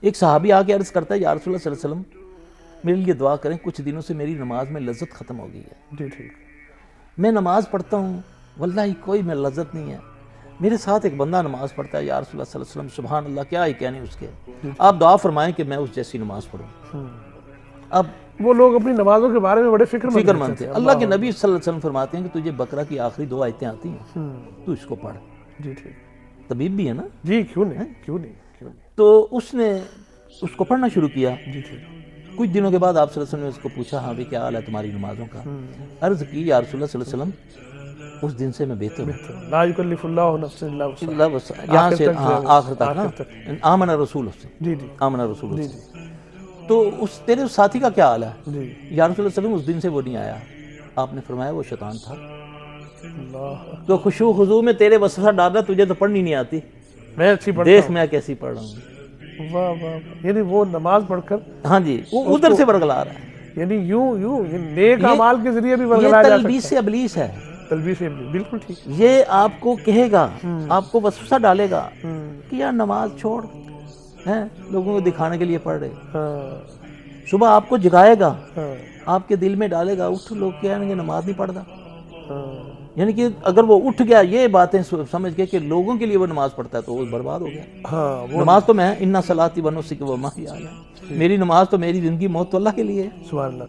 ایک صحابی آ کے عرض کرتا ہے یا رسول اللہ صلی اللہ علیہ وسلم میرے لیے دعا کریں، کچھ دنوں سے میری نماز میں لذت ختم ہو گئی ہے، جی ٹھیک، میں نماز پڑھتا ہوں واللہ کوئی میں لذت نہیں ہے، میرے ساتھ ایک بندہ نماز پڑھتا ہے یا رسول اللہ صلی اللہ علیہ وسلم سبحان اللہ کیا ہی کہنے اس کے، آپ دعا فرمائیں کہ میں اس جیسی نماز پڑھوں۔ اب وہ لوگ اپنی نمازوں کے بارے میں بڑے فکر مند تھے۔ اللہ کے نبی صلی اللہ علیہ وسلم فرماتے ہیں کہ تجھے بقرہ کی آخری 2 آیتیں آتی ہیں، تو اس کو پڑھ۔ جی ٹھیک، طبیب بھی ہے نا، جی کیوں نہیں، کیوں نہیں، کیوں نہیں، تو اس نے اس کو پڑھنا شروع کیا۔ جی ٹھیک، کچھ دنوں کے بعد آپ صلی اللہ علیہ وسلم نے اس کو پوچھا ہاں بھی کیا حال ہے تمہاری نمازوں کا؟ عرض کی یا رسول اللہ صلی اللہ علیہ وسلم اس دن سے میں بہتر ہوں، لا یکلف اللہ نفسا الا وسعها، اللہ وسع- یہاں سے آخر تک نا آمن رسول سے جی جی آمن رسول سے۔ تو اس تیرے ساتھی کا کیا حال ہے؟ جی، یا رسول اللہ صلی اللہ علیہ وسلم اس دن سے وہ نہیں آیا۔ آپ نے فرمایا وہ شیطان تھا، اللہ، تو خشوع خضوع میں تیرے وسوسہ ڈالنا، تجھے تو پڑھنی نہیں آتی، میں اچھی پڑھتا دیکھ میں کیسی پڑھ رہا ہوں۔ ہوں، واہ واہ واہ، یعنی وہ نماز پڑھ کر ہاں جی، وہ ادھر سے برگلا رہا ہے، یعنی یوں یہ نیک اعمال کے ذریعے بھی یہ برگلایا جا سکتا تلبیس ابلیس ہے، ہے، تلبیس ابلیس، بالکل ٹھیک، یہ آپ کو کہے گا، آپ کو وسوسہ ڈالے گا کہ یار نماز چھوڑ، ہیں لوگوں کو دکھانے کے لیے پڑھ رہے۔ ہاں صبح آپ کو جگائے گا، ہاں آپ کے دل میں ڈالے گا اٹھ، لوگ کہیں گے نماز نہیں پڑھتا، ہاں، یعنی کہ اگر وہ اٹھ گیا یہ باتیں سمجھ کے کہ لوگوں کے لیے وہ نماز پڑھتا ہے تو وہ برباد ہو گیا۔ ہاں، نماز تو میں انا صلاتی و نسکی و محیایا، میری نماز تو میری زندگی موت تو اللہ کے لیے ہے۔ سبحان اللہ۔